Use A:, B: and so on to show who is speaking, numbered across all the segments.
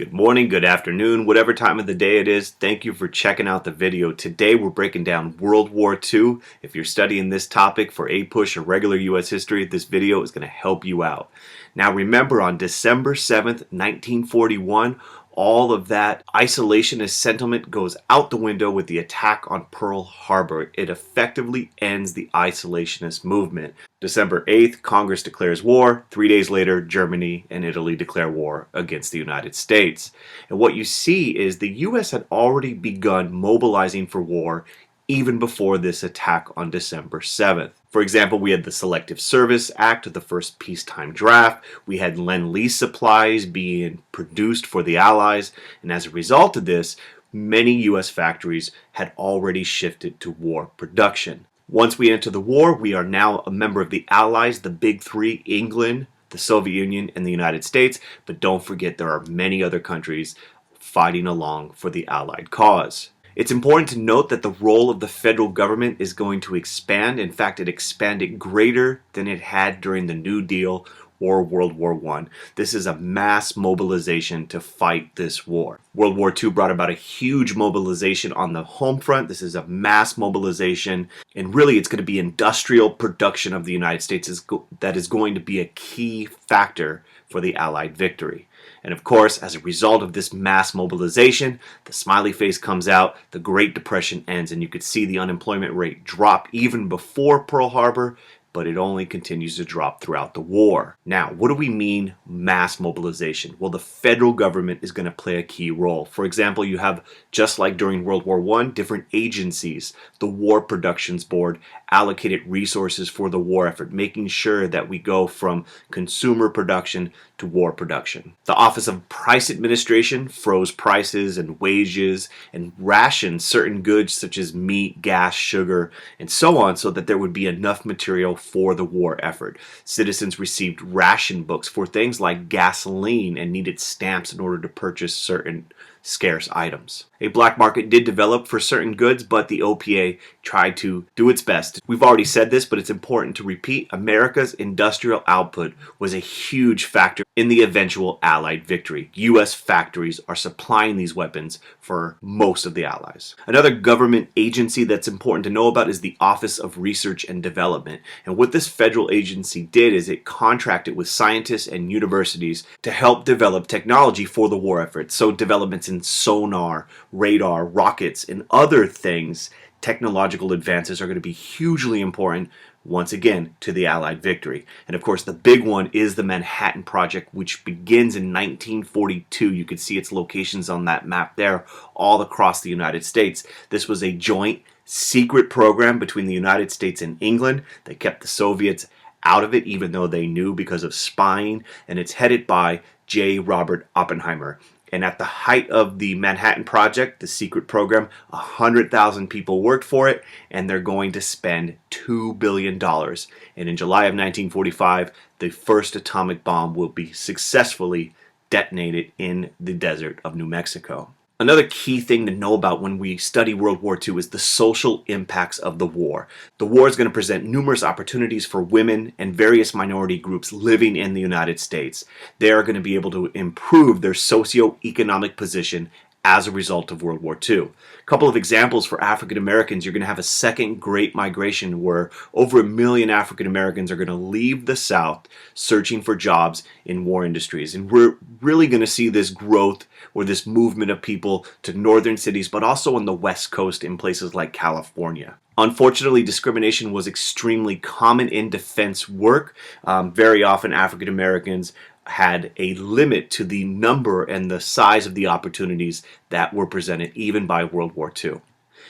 A: Good morning, good afternoon, whatever time of the day it is. Thank you for checking out the video. Today we're breaking down World War II. If you're studying this topic for APUSH or regular U.S. history, this video is going to help you out. Now remember, on December 7th, 1941, all of that isolationist sentiment goes out the window with the attack on Pearl Harbor. It effectively ends the isolationist movement. December 8th, Congress declares war. 3 days later, Germany and Italy declare war against the United States. And what you see is the U.S. had already begun mobilizing for war even before this attack on December 7th. For example, we had the Selective Service Act, the first peacetime draft. We had Lend-Lease supplies being produced for the Allies. And as a result of this, many U.S. factories had already shifted to war production. Once we enter the war, we are now a member of the Allies, the big three: England, the Soviet Union, and the United States. But don't forget, there are many other countries fighting along for the Allied cause. It's important to note that the role of the federal government is going to expand. In fact, it expanded greater than it had during the New Deal or World War I. This is a mass mobilization to fight this war. World War II brought about a huge mobilization on the home front. This is a mass mobilization, and really it's going to be industrial production of the United States that is going to be a key factor for the Allied victory. And of course, as a result of this mass mobilization, the smiley face comes out, the Great Depression ends, and you could see the unemployment rate drop even before Pearl Harbor, but it only continues to drop throughout the war. Now, what do we mean mass mobilization? Well, the federal government is going to play a key role. For example, you have, just like during World War I, different agencies. The War Productions Board allocated resources for the war effort, making sure that we go from consumer production to war production. The Office of Price Administration froze prices and wages and rationed certain goods such as meat, gas, sugar, and so on, so that there would be enough material for the war effort. Citizens received ration books for things like gasoline and needed stamps in order to purchase certain scarce items. A black market did develop for certain goods, but the OPA tried to do its best. We've already said this, but it's important to repeat. America's industrial output was a huge factor in the eventual Allied victory. U.S. factories are supplying these weapons for most of the Allies. Another government agency that's important to know about is the Office of Research and Development. And what this federal agency did is it contracted with scientists and universities to help develop technology for the war effort. So developments in sonar, radar, rockets, and other things, technological advances, are going to be hugely important once again to the Allied victory. And of course, the big one is the Manhattan Project, which begins in 1942. You can see its locations on that map there all across the United States. This was a joint secret program between the United States and England. They kept the Soviets out of it, even though they knew, because of spying, and it's headed by J. Robert Oppenheimer. And at the height of the Manhattan Project, the secret program, 100,000 people worked for it, and they're going to spend $2 billion. And in July of 1945, the first atomic bomb will be successfully detonated in the desert of New Mexico. Another key thing to know about when we study World War II is the social impacts of the war. The war is going to present numerous opportunities for women and various minority groups living in the United States. They are going to be able to improve their socioeconomic position as a result of World War II. A couple of examples for African Americans: you're going to have a second Great Migration where over 1 million African Americans are going to leave the South searching for jobs in war industries. And we're really going to see this growth or this movement of people to northern cities, but also on the West Coast in places like California. Unfortunately, discrimination was extremely common in defense work. Very often African Americans had a limit to the number and the size of the opportunities that were presented even by World War II.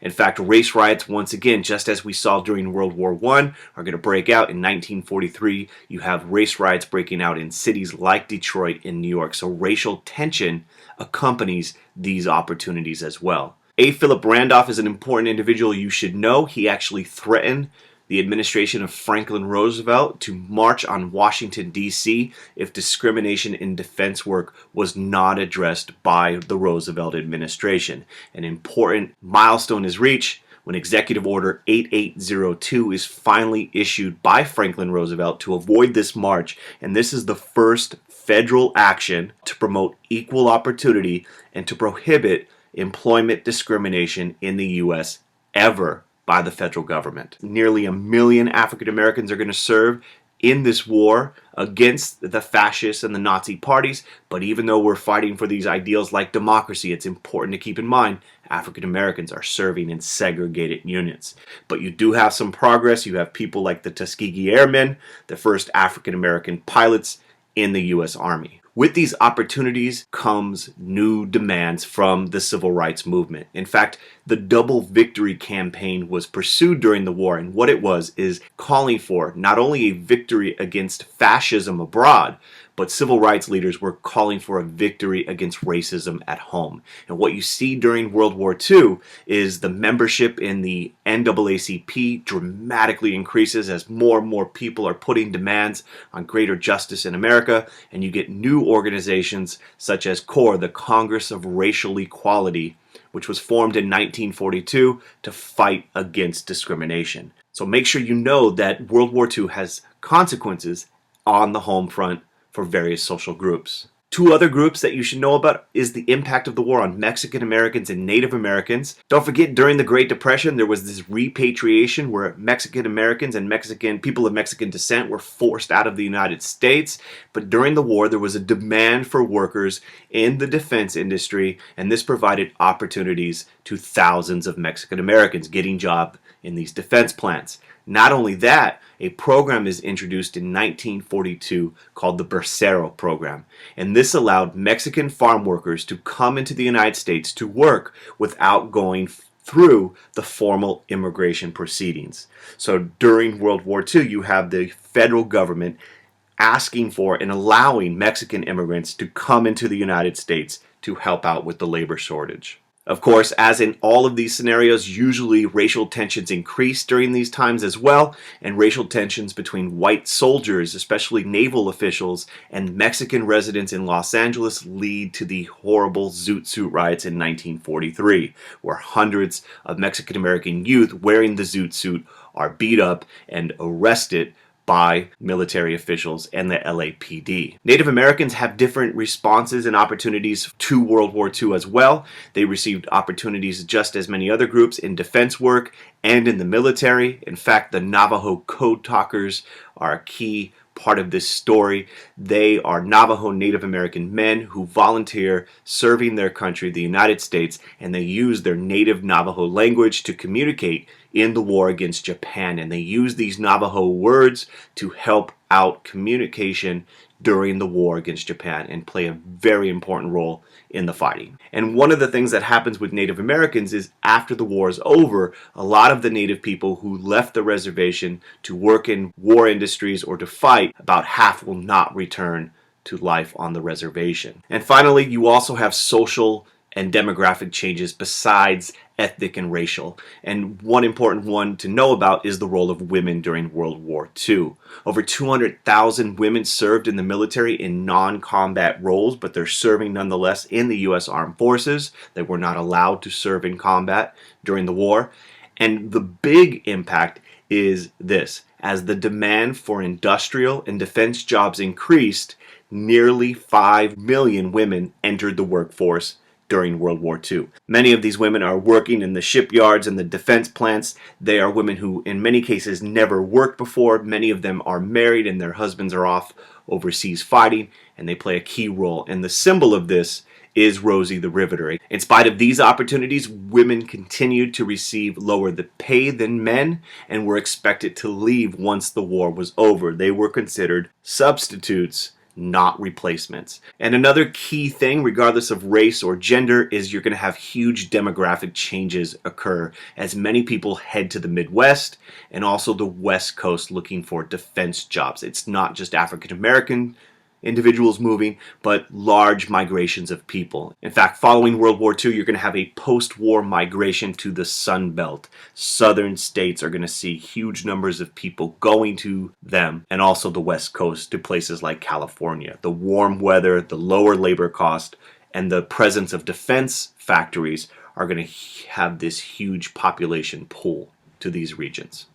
A: In fact, race riots, once again, just as we saw during World War I, are going to break out in 1943. You have race riots breaking out in cities like Detroit and New York. So racial tension accompanies these opportunities as well. A. Philip Randolph is an important individual you should know. He actually threatened the administration of Franklin Roosevelt to march on Washington, D.C. if discrimination in defense work was not addressed by the Roosevelt administration. An important milestone is reached when Executive Order 8802 is finally issued by Franklin Roosevelt to avoid this march, and this is the first federal action to promote equal opportunity and to prohibit employment discrimination in the U.S. ever by the federal government. Nearly 1 million African Americans are going to serve in this war against the fascists and the Nazi parties, but even though we're fighting for these ideals like democracy, it's important to keep in mind African Americans are serving in segregated units. But you do have some progress. You have people like the Tuskegee Airmen, the first African American pilots in the U.S. Army. With these opportunities comes new demands from the civil rights movement. In fact, the Double Victory campaign was pursued during the war, and what it was is calling for not only a victory against fascism abroad, but civil rights leaders were calling for a victory against racism at home. And what you see during World War II is the membership in the NAACP dramatically increases as more and more people are putting demands on greater justice in America, and you get new organizations such as CORE, the Congress of Racial Equality, which was formed in 1942 to fight against discrimination. So make sure you know that World War II has consequences on the home front for various social groups. Two other groups that you should know about is the impact of the war on Mexican Americans and Native Americans. Don't forget, during the Great Depression, there was this repatriation where Mexican Americans and people of Mexican descent were forced out of the United States. But during the war, there was a demand for workers in the defense industry, and this provided opportunities to thousands of Mexican Americans getting jobs in these defense plants. Not only that, a program is introduced in 1942 called the Bracero program, and this allowed Mexican farm workers to come into the United States to work without going through the formal immigration proceedings. So during World War II, you have the federal government asking for and allowing Mexican immigrants to come into the United States to help out with the labor shortage. Of course, as in all of these scenarios, usually racial tensions increase during these times as well, and racial tensions between white soldiers, especially naval officials, and Mexican residents in Los Angeles lead to the horrible Zoot Suit riots in 1943, where hundreds of Mexican American youth wearing the Zoot Suit are beat up and arrested by military officials and the LAPD. Native Americans have different responses and opportunities to World War II as well. They received opportunities just as many other groups in defense work and in the military. In fact, the Navajo code talkers are a key part of this story. They are Navajo Native American men who volunteer serving their country, the United States, and they use their native Navajo language to communicate in the war against Japan, and they use these Navajo words to help out communication during the war against Japan and play a very important role in the fighting. And one of the things that happens with Native Americans is after the war is over, a lot of the Native people who left the reservation to work in war industries or to fight, about half will not return to life on the reservation. And finally, you also have social and demographic changes besides ethnic and racial. And one important one to know about is the role of women during World War II. Over 200,000 women served in the military in non-combat roles, but they're serving nonetheless in the U.S. Armed Forces. They were not allowed to serve in combat during the war. And the big impact is this. As the demand for industrial and defense jobs increased, nearly 5 million women entered the workforce during World War II. Many of these women are working in the shipyards and the defense plants. They are women who, in many cases, never worked before. Many of them are married and their husbands are off overseas fighting, and they play a key role. And the symbol of this is Rosie the Riveter. In spite of these opportunities, women continued to receive lower the pay than men and were expected to leave once the war was over. They were considered substitutes, not replacements. And another key thing, regardless of race or gender, is you're going to have huge demographic changes occur as many people head to the Midwest and also the West Coast looking for defense jobs. It's not just African American individuals moving, but large migrations of people. In fact, following World War II, you're going to have a post-war migration to the sunbelt. Southern states are going to see huge numbers of people going to them, and also the West Coast to places like California. The warm weather, the lower labor cost, and the presence of defense factories are going to have this huge population pull to these regions.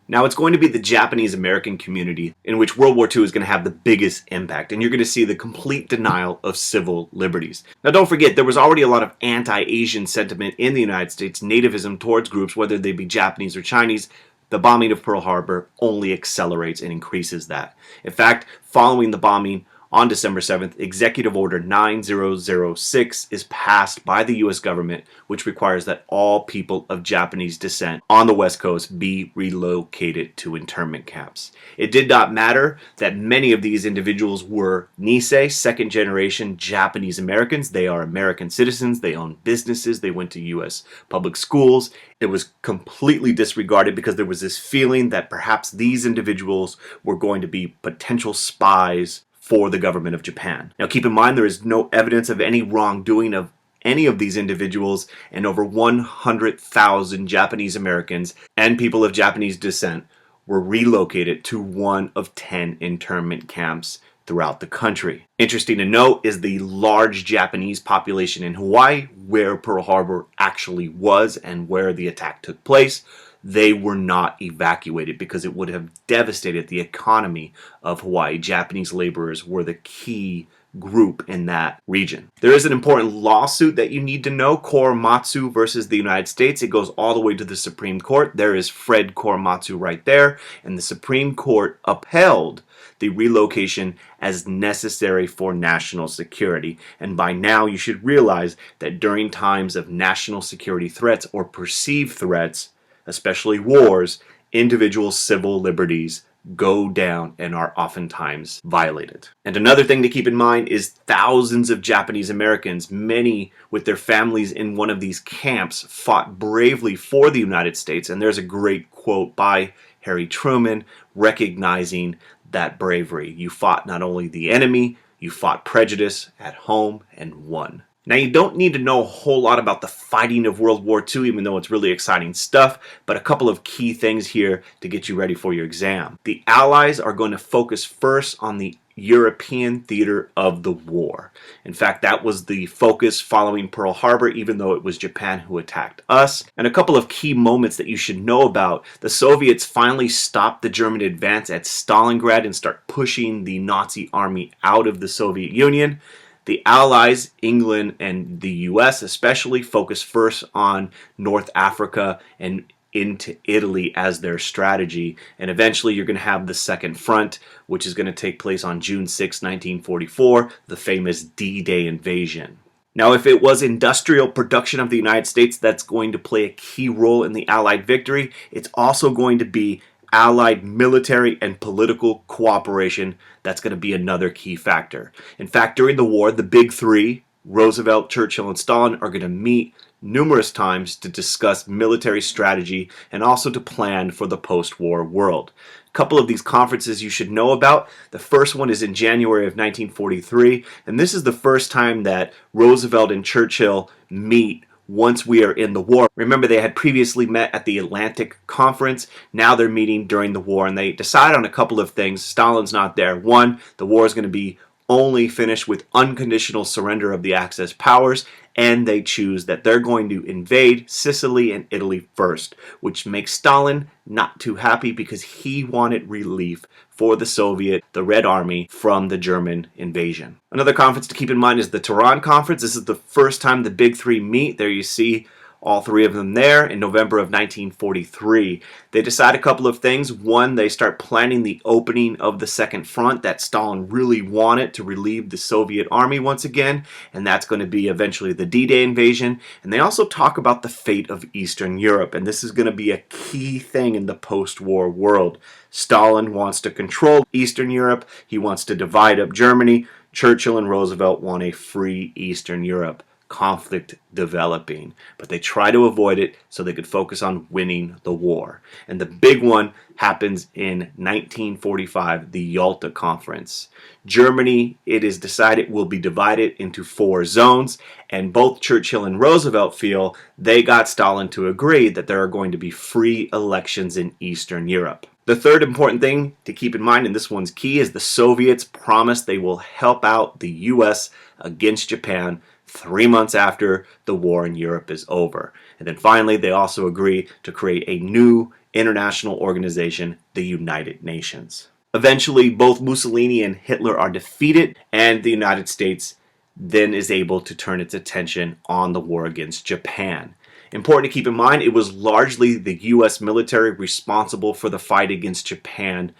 A: Now, it's going to be the Japanese American community in which World War II is going to have the biggest impact, and you're going to see the complete denial of civil liberties. Now, don't forget, there was already a lot of anti-Asian sentiment in the United States, nativism towards groups, whether they be Japanese or Chinese. The bombing of Pearl Harbor only accelerates and increases that. In fact, following the bombing, on December 7th, Executive Order 9006 is passed by the U.S. government, which requires that all people of Japanese descent on the West Coast be relocated to internment camps. It did not matter that many of these individuals were Nisei, second-generation Japanese Americans. They are American citizens. They own businesses. They went to U.S. public schools. It was completely disregarded because there was this feeling that perhaps these individuals were going to be potential spies for the government of Japan. Now keep in mind, there is no evidence of any wrongdoing of any of these individuals, and over 100,000 Japanese Americans and people of Japanese descent were relocated to one of 10 internment camps throughout the country. Interesting to note is the large Japanese population in Hawaii, where Pearl Harbor actually was and where the attack took place. They were not evacuated because it would have devastated the economy of Hawaii. Japanese laborers were the key group in that region. There is an important lawsuit that you need to know, Korematsu versus the United States. It goes all the way to the Supreme Court. There is Fred Korematsu right there, and the Supreme Court upheld the relocation as necessary for national security. And by now you should realize that during times of national security threats or perceived threats, especially wars, individual civil liberties go down and are oftentimes violated. And another thing to keep in mind is thousands of Japanese Americans, many with their families in one of these camps, fought bravely for the United States. And there's a great quote by Harry Truman recognizing that bravery. You fought not only the enemy, you fought prejudice at home and won. Now, you don't need to know a whole lot about the fighting of World War II, even though it's really exciting stuff, but a couple of key things here to get you ready for your exam. The Allies are going to focus first on the European theater of the war. In fact, that was the focus following Pearl Harbor, even though it was Japan who attacked us. And a couple of key moments that you should know about: the Soviets finally stopped the German advance at Stalingrad and start pushing the Nazi army out of the Soviet Union. The Allies, England and the US especially, focus first on North Africa and into Italy as their strategy. And eventually you're going to have the Second Front, which is going to take place on June 6, 1944, the famous D-Day invasion. Now, if it was industrial production of the United States that's going to play a key role in the Allied victory, it's also going to be Allied military and political cooperation. That's going to be another key factor. In fact, during the war, the big three, Roosevelt, Churchill, and Stalin, are going to meet numerous times to discuss military strategy and also to plan for the post-war world. A couple of these conferences you should know about. The first one is in January of 1943, and this is the first time that Roosevelt and Churchill meet once we are in the war. Remember, they had previously met at the Atlantic Conference. Now they're meeting during the war, and they decide on a couple of things. Stalin's not there. One, the war is going to be only finished with unconditional surrender of the Axis powers, and they choose that they're going to invade Sicily and Italy first, which makes Stalin not too happy because he wanted relief for the Soviet, the Red Army, from the German invasion. Another conference to keep in mind is the Tehran Conference. This is the first time the big three meet. There you see all three of them there in November of 1943. They decide a couple of things. One, they start planning the opening of the Second Front that Stalin really wanted to relieve the Soviet army once again, and that's going to be eventually the D-Day invasion. And they also talk about the fate of Eastern Europe, and this is going to be a key thing in the post-war world. Stalin wants to control Eastern Europe. He wants to divide up Germany. Churchill and Roosevelt want a free Eastern Europe. Conflict developing, but they try to avoid it so they could focus on winning the war. And the big one happens in 1945, the Yalta Conference. Germany, it is decided, will be divided into 4 zones, and both Churchill and Roosevelt feel they got Stalin to agree that there are going to be free elections in Eastern Europe. The third important thing to keep in mind, and this one's key, is the Soviets promise they will help out the US against Japan 3 months after the war in Europe is over. And then finally, they also agree to create a new international organization, the United Nations. Eventually, both Mussolini and Hitler are defeated, and the United States then is able to turn its attention on the war against Japan. Important to keep in mind, it was largely the U.S. military responsible for the fight against Japan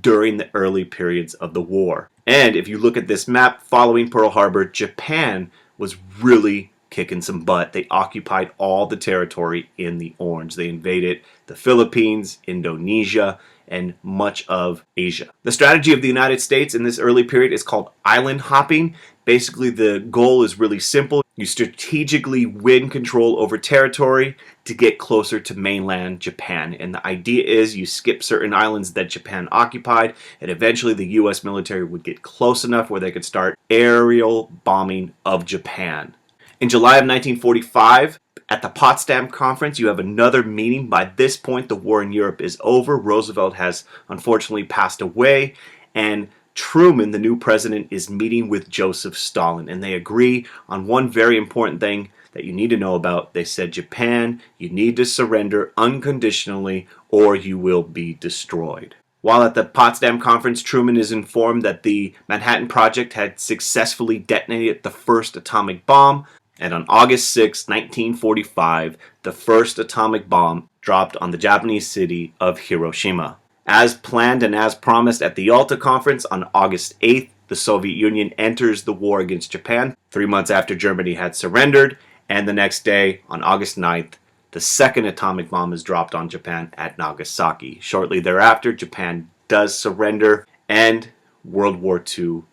A: during the early periods of the war. And if you look at this map, following Pearl Harbor, Japan was really kicking some butt. They occupied all the territory in the orange. They invaded the Philippines, Indonesia, and much of Asia. The strategy of the United States in this early period is called island hopping. Basically, the goal is really simple. You strategically win control over territory to get closer to mainland Japan. And the idea is you skip certain islands that Japan occupied, and eventually the US military would get close enough where they could start aerial bombing of Japan. In July of 1945, at the Potsdam Conference, you have another meeting. By this point, the war in Europe is over. Roosevelt has unfortunately passed away, and Truman, the new president, is meeting with Joseph Stalin, and they agree on one very important thing that you need to know about. They said, Japan, you need to surrender unconditionally or you will be destroyed. While at the Potsdam Conference, Truman is informed that the Manhattan Project had successfully detonated the first atomic bomb, and on August 6, 1945, the first atomic bomb dropped on the Japanese city of Hiroshima. As planned and as promised at the Yalta Conference on August 8th, the Soviet Union enters the war against Japan 3 months after Germany had surrendered, and the next day, on August 9th, the second atomic bomb is dropped on Japan at Nagasaki. Shortly thereafter, Japan does surrender, and World War II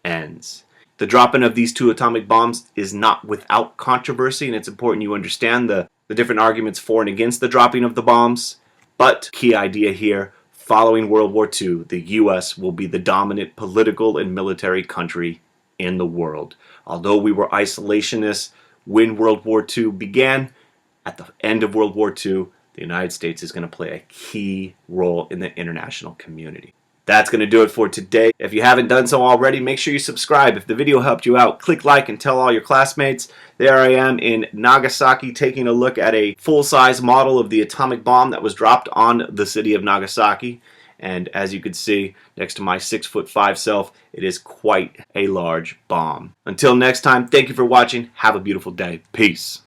A: ends. The dropping of these two atomic bombs is not without controversy, and it's important you understand the different arguments for and against the dropping of the bombs. But key idea here, following World War II, the U.S. will be the dominant political and military country in the world. Although we were isolationists when World War II began, at the end of World War II, the United States is going to play a key role in the international community. That's going to do it for today. If you haven't done so already, make sure you subscribe. If the video helped you out, click like and tell all your classmates. There I am in Nagasaki taking a look at a full-size model of the atomic bomb that was dropped on the city of Nagasaki. And as you can see, next to my 6'5" self, it is quite a large bomb. Until next time, thank you for watching. Have a beautiful day. Peace.